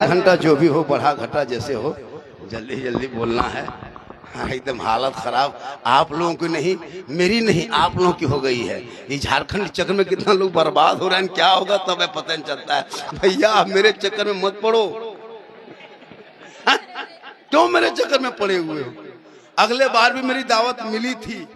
घंटा जो भी हो, बढ़ा घटा जैसे हो, जल्दी जल्दी बोलना है। हाँ, एकदम हालत खराब आप लोगों की नहीं, मेरी नहीं, आप लोगों की हो गई है। ये झारखंड चक्कर में कितना लोग बर्बाद हो रहे हैं, क्या होगा तब पता नहीं चलता है। भैया आप मेरे चक्कर में मत पड़ो। हाँ? क्यों मेरे चक्कर में पड़े हुए हो? अगले बार भी मेरी दावत मिली थी,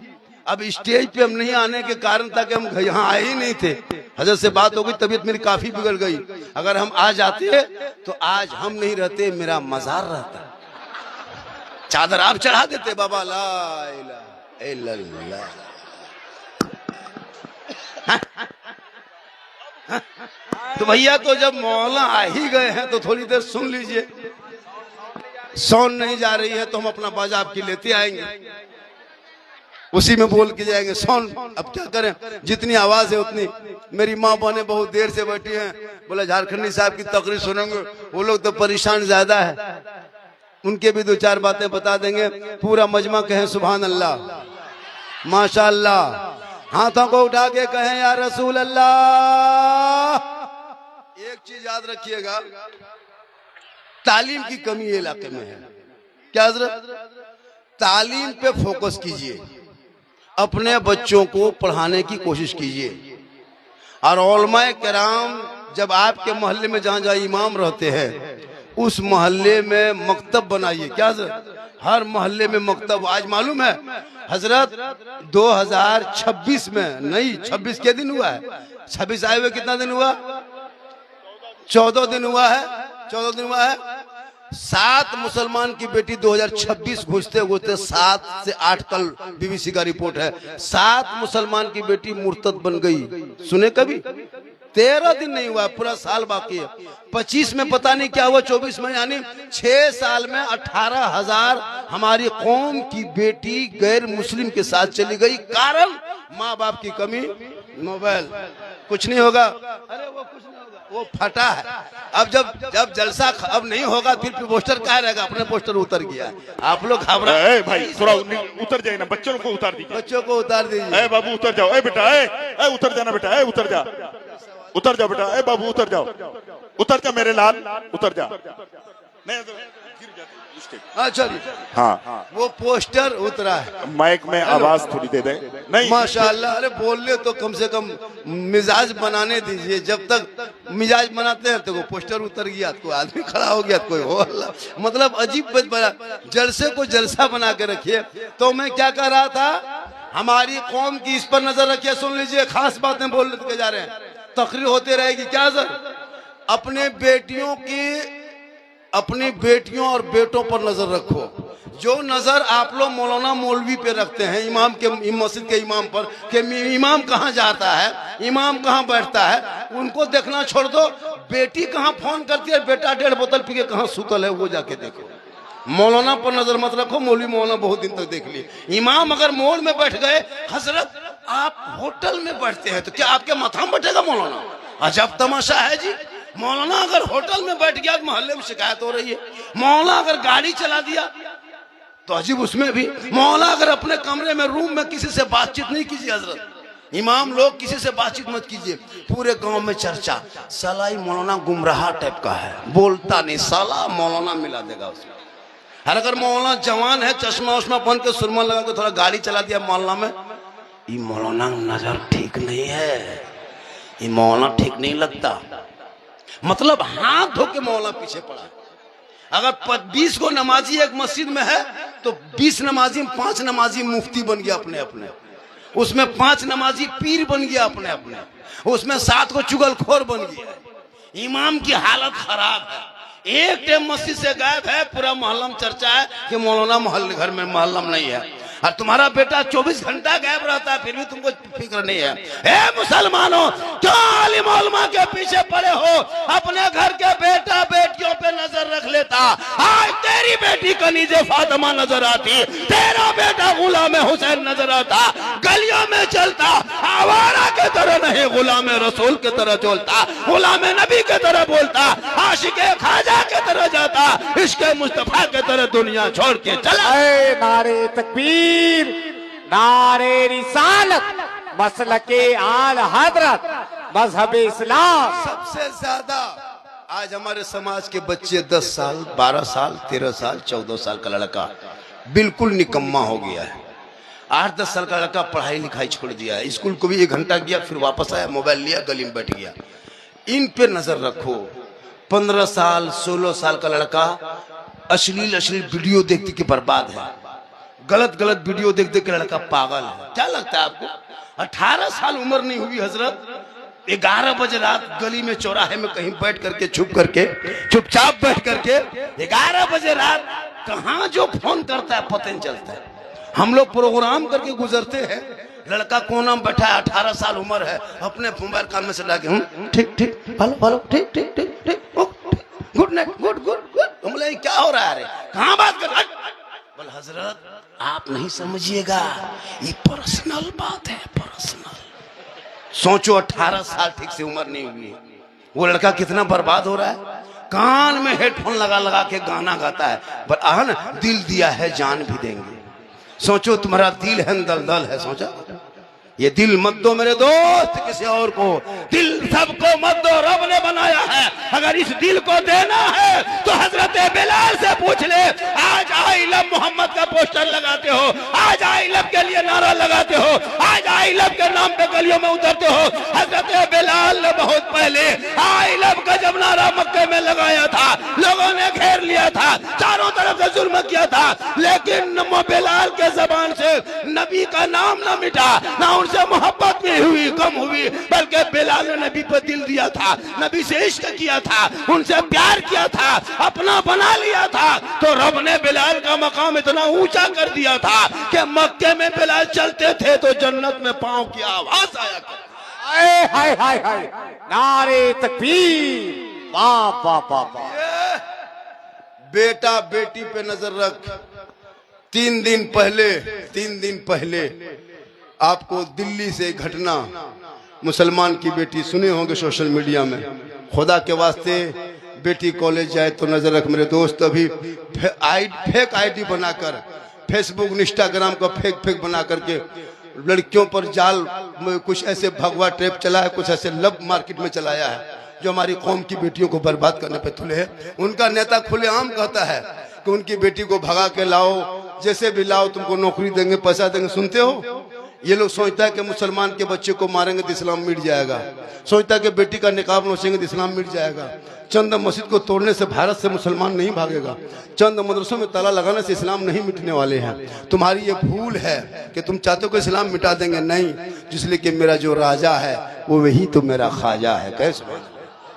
अब स्टेज पे हम नहीं आने के कारण था कि हम यहाँ आए ही नहीं थे। हजरत से बात हो गई, तबीयत मेरी काफी बिगड़ गई। अगर हम आ जाते तो आज हम नहीं रहते, मेरा मजार रहता। चादर आप चढ़ा देते बाबा। ला इलाहा इल्लल्लाह। तो भैया तो जब मौला आ ही गए हैं तो थोड़ी देर सुन लीजिए। साउंड नहीं जा रही है तो हम अपना बाजा आपकी लेते आएंगे, उसी में बोल के जाएंगे। साउंड अब क्या करें, जितनी आवाज है उतनी। मेरी माँ बहने बहुत देर से बैठी हैं, बोला झारखंडी साहब की तकरीर सुनेंगे। वो लोग तो परेशान ज्यादा है, उनके भी दो चार बातें बता देंगे। पूरा मजमा कहें सुभान अल्लाह माशाअल्लाह। हाथों को उठा के कहें या रसूल अल्लाह। एक चीज याद रखिएगा, तालीम की कमी ये इलाके में है। क्या हजरत? तालीम पे फोकस कीजिए, अपने बच्चों को पढ़ाने की कोशिश कीजिए। और उलमाए किराम जब आपके मोहल्ले में जहां जहां इमाम रहते हैं उस मोहल्ले में मकतब बनाइए। क्या सर? हर मोहल्ले में मकतब। आज मालूम है हजरत 2026 में नहीं, 26 के दिन हुआ है, 26 आए हुए कितना दिन हुआ? 14 दिन हुआ है। 14 दिन हुआ है। 7 मुसलमान की बेटी 2026 घुसते घुसते 7 से 8, कल बीबीसी का रिपोर्ट है, 7 मुसलमान की बेटी मुर्तद बन गई। सुने कभी? 13 दिन नहीं हुआ, पूरा साल बाकी है। 25 में पता नहीं क्या हुआ, 24 में, यानी 6 साल में 18,000 हमारी कौम की बेटी गैर मुस्लिम के साथ चली गई। कारण माँ बाप की कमी, मोबाइल। कुछ नहीं होगा, अरे वो कुछ नहीं होगा, वो फटा है। अब जब जलसा अब नहीं होगा फिर पोस्टर क्या रहेगा? अपने पोस्टर उतर गया। आप लोग घबरा भाई, थोड़ा उतर जाए ना, बच्चों को उतार दीजिए। बच्चों को उतार दीजिए। बाबू उतर जाओ, बेटा उतर जाना बेटा, उतर जा, उतर जाओ बेटा, बाबू उतर जाओ, उतर जा मेरे लाल, उतर जा। नहीं गिर जाते। अच्छा, हाँ, वो पोस्टर उतरा है। माइक में आवाज थोड़ी दे दे। नहीं माशाअल्लाह। अरे बोलने तो कम से कम मिजाज बनाने दीजिए। जब तक मिजाज बनाते हैं तो वो पोस्टर उतर गया, कोई आदमी खड़ा हो गया, कोई हो अल्लाह। मतलब अजीब बना, जलसे को जलसा बना के रखिए। तो मैं क्या कह रहा था, हमारी कौम की इस पर नजर रखिए। सुन लीजिए, खास बातें बोल के जा रहे हैं, तकरीर होती रहेगी। क्या सर? अपने अपनी बेटियों और बेटों पर नजर रखो। जो नजर आप लोग मौलाना मौलवी पे रखते हैं, इमाम के, मस्जिद के इमाम पर, कि इमाम कहाँ जाता है, इमाम कहाँ बैठता है, उनको देखना छोड़ दो। बेटी कहाँ फोन करती है, बेटा 1.5 बोतल पी के कहाँ सुतल है, वो जाके देखो। मौलाना पर नजर मत रखो। मौलवी मौलाना बहुत दिन तक देख लिए। इमाम अगर मॉल में बैठ गए, हजरत आप होटल में बैठते हैं तो क्या आपके माथा में बैठेगा मौलाना? अजब तमाशा है जी। मौलाना अगर होटल में बैठ गया तो मोहल्ले में शिकायत हो रही है। मौलाना अगर गाड़ी चला दिया तो अजीब, उसमें भी। मौलाना अगर अपने कमरे में, रूम में किसी से बातचीत नहीं कीजिए हजरत। इमाम लोग किसी से बातचीत मत कीजिए। पूरे गांव में चर्चा, साला ही मौलाना गुमराह टाइप का है, बोलता नहीं, साला मौलाना मिला देगा उसमें। और अगर मौलाना जवान है, चश्मा उश्मा पहन के, सुरमा लगा के थोड़ा गाड़ी चला दिया मोहल्ला में, ये मौलाना नजर ठीक नहीं है, ये मौलाना ठीक नहीं लगता। मतलब हाथ धो के मौलाना पीछे पड़ा। अगर 20 को नमाजी एक मस्जिद में है तो 20 नमाजी में 5 नमाजी मुफ्ती बन गया अपने अपने, उसमें 5 नमाजी पीर बन गया अपने अपने, उसमें 7 को चुगलखोर बन गया। इमाम की हालत खराब है। एक टाइम मस्जिद से गायब है, पूरा मोहल्ला में चर्चा है कि मौलाना मोहल्ले घर में मोहल्ला में नहीं है। और तुम्हारा बेटा 24 घंटा गायब रहता है, फिर भी तुमको फिक्र नहीं है। ए मुसलमानों, क्यों आलिम उलमा के पीछे पड़े हो? अपने घर के बेटा बेटियों पे नजर रख लेता। आज तेरी बेटी कनीजे फातिमा नजर आती, तेरा बेटा गुलाम हुसैन नजर आता, गलियों में चलता, आवारा के तरह नहीं, गुलाम रसूल के तरह चलता, गुलाम नबी के तरह बोलता, आशिके खाजा के तरह जाता, इश्क़े मुस्तफा के तरह दुनिया छोड़ के चला। नारे तकबीर, नारे रिसालत, मसलके आल हजरत, मजहब इस्लाम। सबसे ज्यादा आज हमारे समाज के बच्चे 10 साल 12 साल 13 साल 14 साल का लड़का बिल्कुल निकम्मा हो गया है। 8-10 साल का लड़का पढ़ाई लिखाई छोड़ दिया है, स्कूल को भी 1 घंटा गया, फिर वापस आया, मोबाइल लिया, गली में बैठ गया। इन पे नजर रखो। 15 साल 16 साल का लड़का अश्लील वीडियो देखते के बर्बाद है, गलत वीडियो देखते के लड़का पागल है। क्या लगता है आपको? 18 साल उम्र नहीं हुई हजरत, 11 बजे रात गली में चौराहे में कहीं बैठ करके चुपचाप बैठ करके 11 बजे रात कहाँ जो फोन करता है पता नहीं चलता है। हम लोग प्रोग्राम करके गुजरते हैं, लड़का कोना में बैठा है, 18 साल उम्र है, अपने मोबाइल कान में से डाके ठीक हेलो ठीक गुड नाइट गुड। हम बोले क्या हो रहा है? अरे कहाँ बात कर? बोल हजरत आप नहीं समझिएगा, ये पर्सनल बात है, पर्सनल। सोचो 18 साल ठीक से उम्र नहीं हुई, वो लड़का कितना बर्बाद हो रहा है। कान में हेडफोन लगा के गाना गाता है, पर ना दिल दिया है जान भी देंगे। सोचो तुम्हारा दिल है दलदल है, सोचा ये दिल मत दो मेरे दोस्त किसी और को, दिल सबको मत दो, रब ने बनाया है। अगर इस दिल को देना है तो हजरत बिलाल से पूछ ले। आज आई लव मोहम्मद का पोस्टर लगाते हो, आज आई लव के लिए नारा लगाते हो, आज आई लव के नाम पे गलियों में उतरते हो। हजरत बिलाल ने बहुत पहले आई लव का जब नारा मक्के में लगाया था, लोगों ने घेर लिया था, चारों तरफ से जुल्म किया था, लेकिन बिलाल के जबान से नबी का नाम ना मिटा, ना उनसे मोहब्बत भी हुई कम हुई, बल्कि बिलाल ने नबी पर दिल दिया था, नबी से इश्क किया था, उनसे प्यार किया था, अपना बना लिया था। तो रब ने बिलाल का मकाम इतना ऊंचा कर दिया था कि मक्के में बिलाल चलते थे तो जन्नत में पांव की आवाज आया हाय हाय हाय हाय, नारे तकबीर, वाह वाह वाह वाह। बेटा बेटी पे नजर रख। 3 दिन पहले आपको दिल्ली से घटना, मुसलमान की बेटी सुने होंगे सोशल मीडिया में, खुदा के वास्ते बेटी कॉलेज जाए तो नजर रख मेरे दोस्त। अभी फेक आईडी बनाकर फेसबुक इंस्टाग्राम का फेक बना करके लड़कियों पर जाल में कुछ ऐसे भगवा ट्रैप चला है, कुछ ऐसे लब मार्केट में चलाया है जो हमारी कौम की बेटियों को बर्बाद करने पे तुले है। उनका नेता खुलेआम कहता है कि उनकी बेटी को भगा के लाओ, जैसे भी लाओ, तुमको नौकरी देंगे, पैसा देंगे। सुनते हो? ये लोग सोचता है कि मुसलमान के बच्चे को मारेंगे तो इस्लाम मिट जाएगा, सोचता है कि बेटी का निकाब नोचेंगे तो इस्लाम मिट जाएगा। चंद मस्जिद को तोड़ने से भारत से मुसलमान नहीं भागेगा, चंद मदरसों में ताला लगाने से इस्लाम नहीं मिटने वाले हैं। तुम्हारी ये भूल है कि तुम चाहते हो कि इस्लाम मिटा देंगे, नहीं, जिसलिए कि मेरा जो राजा है वो वही तो मेरा ख्वाजा है। कैसे?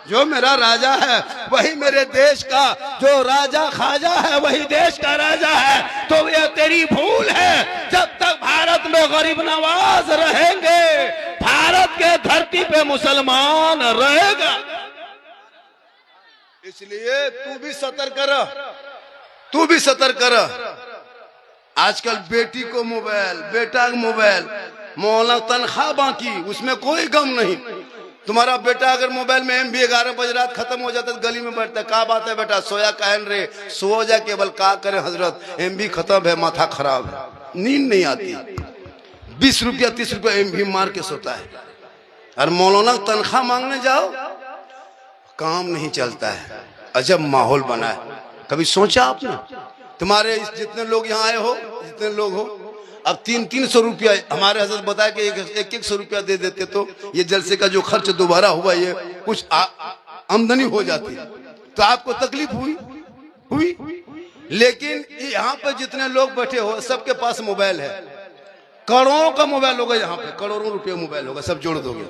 जो मेरा राजा है वही मेरे देश का, जो राजा ख्वाजा है वही देश का राजा है। तो ये तेरी भूल है। जब तक भारत में गरीब नवाज रहेंगे, भारत के धरती पे मुसलमान रहेगा। इसलिए तू भी सतर्क कर। आजकल बेटी को मोबाइल, बेटा को मोबाइल, मौला तनख्वाह बाकी, उसमें कोई गम नहीं। तुम्हारा बेटा अगर मोबाइल में एमबी 11 बजे रात खत्म हो जाता है, गली में बैठता है, क्या बात है बेटा, सोया कहन रे, सो जा केवल, क्या करे हजरत, एमबी खत्म है, माथा खराब है, नींद नहीं आती, 20 रुपया 30 रुपया एमबी मार के सोता है। और मौलाना तनख्वाह मांगने जाओ, काम नहीं चलता है। अजब माहौल बना है। कभी सोचा आपने? तुम्हारे जितने लोग यहाँ आए हो, जितने लोग हो, अब 300 रुपया हमारे हजरत बताया कि 100 रुपया दे देते तो ये जलसे का जो खर्च दोबारा हुआ ये कुछ आमदनी हो जाती। तो आपको तकलीफ हुई। लेकिन यहाँ पे जितने लोग बैठे हो सबके पास मोबाइल है, करोड़ों का मोबाइल होगा, यहाँ पे करोड़ों रुपये मोबाइल होगा, सब जोड़ दोगे।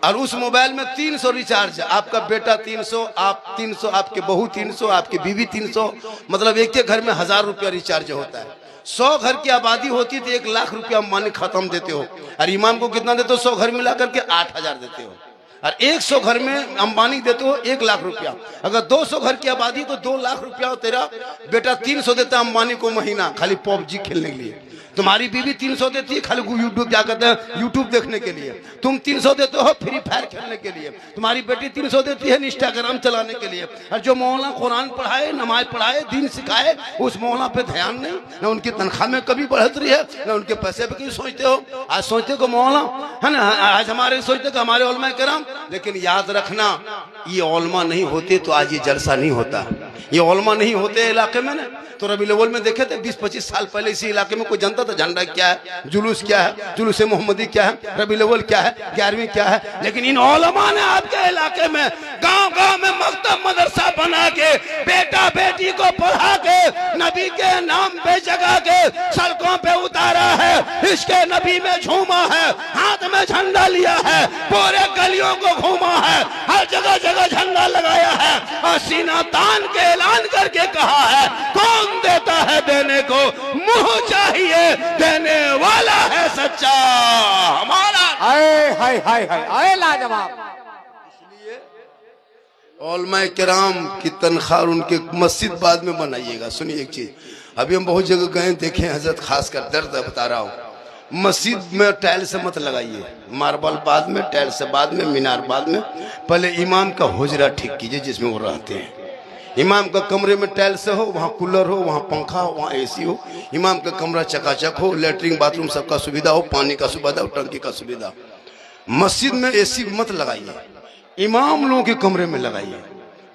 और उस मोबाइल में 300 रिचार्ज है। आपका बेटा 300, आप 300, आपके बहू 300, आपकी बीवी 300, मतलब एक घर में 1000 रुपया रिचार्ज होता है। 100 घर की आबादी होती तो 1 लाख रुपया मानी खत्म देते हो। और इमाम को कितना देते हो? 100 घर मिला करके 8000 देते हो। और 100 घर में अंबानी देते हो 1 लाख रुपया। अगर 200 घर की आबादी तो 2 लाख रुपया तेरा बेटा 300 देता है अंबानी को महीना, खाली पबजी खेलने के लिए। तुम्हारी बीवी 300 देती है खाली यूट्यूब, क्या कहते हैं, यूट्यूब देखने के लिए। तुम 300 देते हो फ्री फायर खेलने के लिए। तुम्हारी बेटी 300 देती है इंस्टाग्राम चलाने के लिए। और जो मौलाना कुरान पढ़ाए, नमाज पढ़ाए, दीन सिखाए, उस मौलाना पे ध्यान नहीं। न उनकी तनख्वाह में कभी बढ़त रही है, न उनके पैसे पे कहीं सोचते हो। आज सोचते को मौलाना है ना, आज हमारे सोचते को हमारे उलमा कराम। लेकिन याद रखना, ये उलमा नहीं होते तो आज ये जलसा नहीं होता। ये उलमा नहीं होते इलाके में ना, तो रबीउल अव्वल में देखे थे 20-25 साल पहले इसी इलाके में कोई जानता था झंडा क्या है, जुलूस क्या है, जुलूस मोहम्मदी क्या है, रबीउल अव्वल क्या है, 11वीं क्या है। लेकिन इन उलमा ने आपके इलाके में गांव-गांव में मकतब मदरसा बना के बेटा बेटी को पढ़ा के नबी के नाम पे जगा के सड़कों पे उतारा है, इसके नबी में झूमा है, हाथ में झंडा लिया है, पूरे गलियों को घूमा है, हर जगह जगह झंडा लगाया है और सीना तान के ऐलान करके कहा है, कौन देता है देने को, मुंह चाहिए देने वाला है सच्चा हमारा। हाय हाय हाय हाय हाय लाजवाब। उलमा किराम की तनख्वाह उनके मस्जिद बाद में बनाइएगा। सुनिए एक चीज, अभी हम बहुत जगह गए देखे हजरत, खासकर दर्द बता रहा हूँ, मस्जिद में टाइल से मत लगाइए, मार्बल बाद में, टाइल से बाद में, मीनार बाद में। पहले इमाम का हुजरा ठीक कीजिए जिसमें वो रहते हैं। इमाम का कमरे में टाइल से हो, वहाँ कूलर हो, वहाँ पंखा हो, वहाँ एसी हो, इमाम का कमरा चकाचक हो, लेटरिन बाथरूम सबका सुविधा हो, पानी का सुविधा हो, टंकी का सुविधा। मस्जिद में एसी मत लगाइए, इमाम लोगों के कमरे में लगाइए।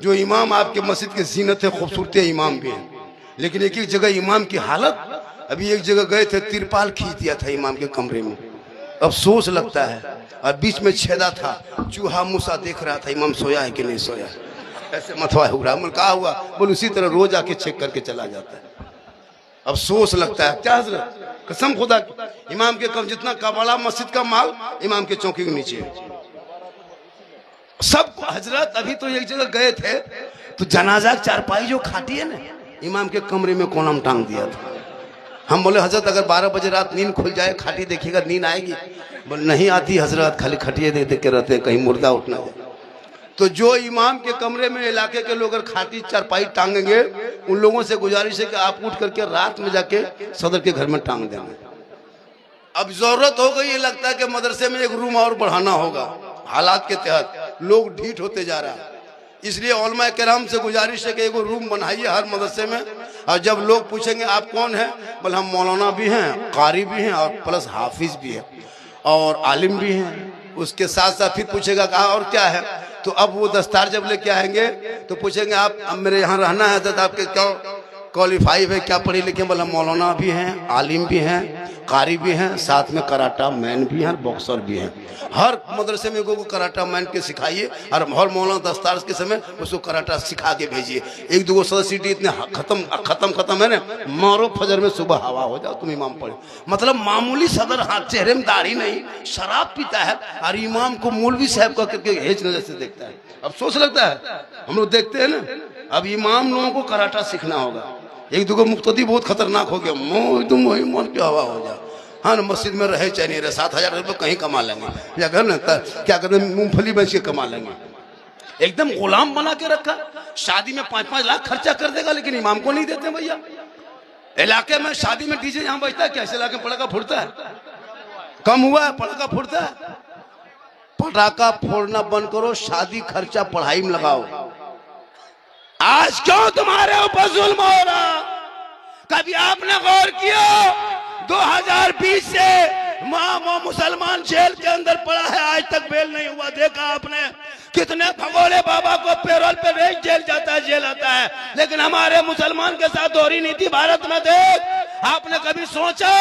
जो इमाम आपके मस्जिद की जीनत है, खूबसूरती है, इमाम भी है। लेकिन एक एक जगह इमाम की हालत, अभी एक जगह गए थे, तिरपाल खींच दिया था इमाम के कमरे में, अफसोस लगता है। और बीच में छेदा था, चूहा मूसा देख रहा था इमाम सोया है कि नहीं सोया, ऐसे मथवा हुआ। कहा हुआ, बोल उसी तरह रोज आके चेक करके चला जाता है। अफसोस लगता है। क्या हजरत, कसम खुदा की, इमाम के कम जितना का बड़ा मस्जिद का माल इमाम के चौकी के नीचे है सब। हजरत अभी तो एक जगह गए थे, तो जनाजा चारपाई जो खाटी है ना, इमाम के कमरे में कोना टांग दिया था। हम बोले हजरत अगर 12 बजे रात नींद खुल जाए, खाटी देखिएगा, नींद आएगी? बोले नहीं आती हजरत, खाली खटिए देख देख के रहते हैं, कहीं मुर्दा उठ ना जाए। तो जो इमाम के कमरे में इलाके के लोग अगर खाटी चारपाई टांगेंगे, उन लोगों से गुजारिश है कि आप उठ करके रात में जाके सदर के घर में टांग देना। अब जरूरत हो गई, ये लगता है कि मदरसे में एक रूम और बढ़ाना होगा। हालात के तहत लोग ढीठ होते जा रहा है, इसलिए उलमा किराम से गुजारिश है कि एक रूम बनाइए हर मदरसे में। और जब लोग पूछेंगे आप कौन है, बोले हम मौलाना भी हैं, कारी भी हैं, और प्लस हाफिज भी है और आलिम भी हैं। उसके साथ साथ फिर पूछेगा कहा और क्या है, तो अब वो दस्तार जब लेके आएंगे तो पूछेंगे आप अब मेरे यहाँ रहना है, तो आपके क्या क्वालिफाई है, क्या पढ़े लिखे? बोला मौलाना भी हैं, आलिम भी हैं, कारी भी हैं, साथ में कराटा मैन भी हैं, बॉक्सर भी हैं। हर मदरसे में को कराटा मैन के सिखाइए, और हर मौलाना दस्तार के समय उसको कराटा सिखा के भेजिए। एक दो सदस्यटी इतने खत्म है ना, मारो फजर में सुबह हवा हो जाओ, तुम इमाम पढ़े। मतलब मामूली सदर, हाथ चेहरे में दाढ़ी नहीं, शराब पीता है और इमाम को मौलवी साहब का करके हेज नजर से देखता है। अफसोस लगता है, हम लोग देखते हैं ना। अब इमाम लोगों को कराटा सीखना होगा। एक दो मुक्तदी बहुत खतरनाक हो गया, तुम वही मन की हवा हो जाओ। हाँ ना, मस्जिद में रहे चाहे नहीं रहे, 7,000 रुपये कहीं कमा लेंगे, या कर ना क्या करते मूंगफली बेच के कमा लेंगे। एकदम गुलाम बना के रखा, शादी में 5-5 लाख खर्चा कर देगा, लेकिन इमाम को नहीं देते भैया। इलाके में शादी में डीजे यहाँ बजता है, कैसे इलाके में पटाखा फुटता है? कम हुआ है पटाखा फुटता है? पटाखा फोड़ना बंद करो, शादी खर्चा पढ़ाई में लगाओ। आज क्यों तुम्हारे ऊपर जुल्म हो रहा? कभी आपने गौर किया 2020 से मुसलमान जेल के अंदर पड़ा है, आज तक बेल नहीं हुआ। देखा आपने कितने भगोड़े बाबा को पैरोल पे भेज जेल जाता है, जेल आता है, लेकिन हमारे मुसलमान के साथ दोहरी नीति भारत में देख। आपने कभी सोचा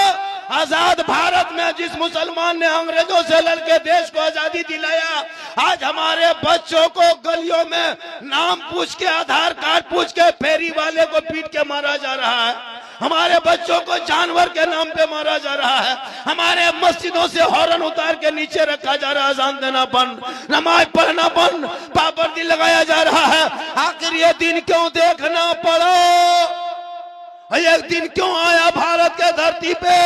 आजाद भारत में जिस मुसलमान ने अंग्रेजों से लड़के देश को आजादी दिलाया, आज हमारे बच्चों को गलियों में नाम पूछ के, आधार कार्ड पूछ के फेरी वाले को पीट के मारा जा रहा है। हमारे बच्चों को जानवर के नाम पे मारा जा रहा है। हमारे मस्जिदों से हॉर्न उतार के नीचे रखा जा रहा है, अजान देना बंद, नमाज पढ़ना बंद, पाबंदी लगाया जा रहा है। आखिर ये दिन क्यों देखना पड़ा? एक दिन क्यों आया भारत के धरती पे?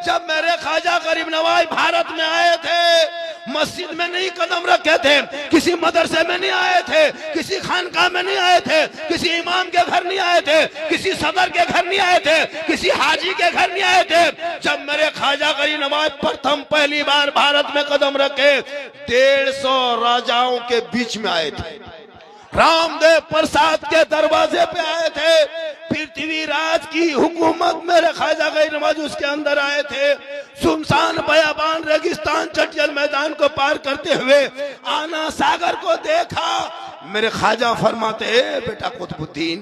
जब मेरे ख्वाजा गरीब नवाज भारत में आए थे, मस्जिद में नहीं कदम रखे थे, किसी मदरसे में नहीं आए थे, किसी खानकाह में नहीं आए थे, किसी इमाम के घर नहीं आए थे, किसी सदर के घर नहीं आए थे, किसी हाजी के घर नहीं आए थे। जब मेरे ख्वाजा गरीब नवाज प्रथम पहली बार भारत में कदम रखे 150 राजाओं के बीच में आए थे, रामदेव प्रसाद के दरवाजे पे आए थे। पृथ्वीराज की हुकूमत मेरे ख्वाजा गरीब नवाज उसके अंदर आए थे। सुनसान बयाबान रेगिस्तान चटियल मैदान को पार करते हुए आना सागर को देखा। मेरे ख्वाजा फरमाते बेटा कुतुबुद्दीन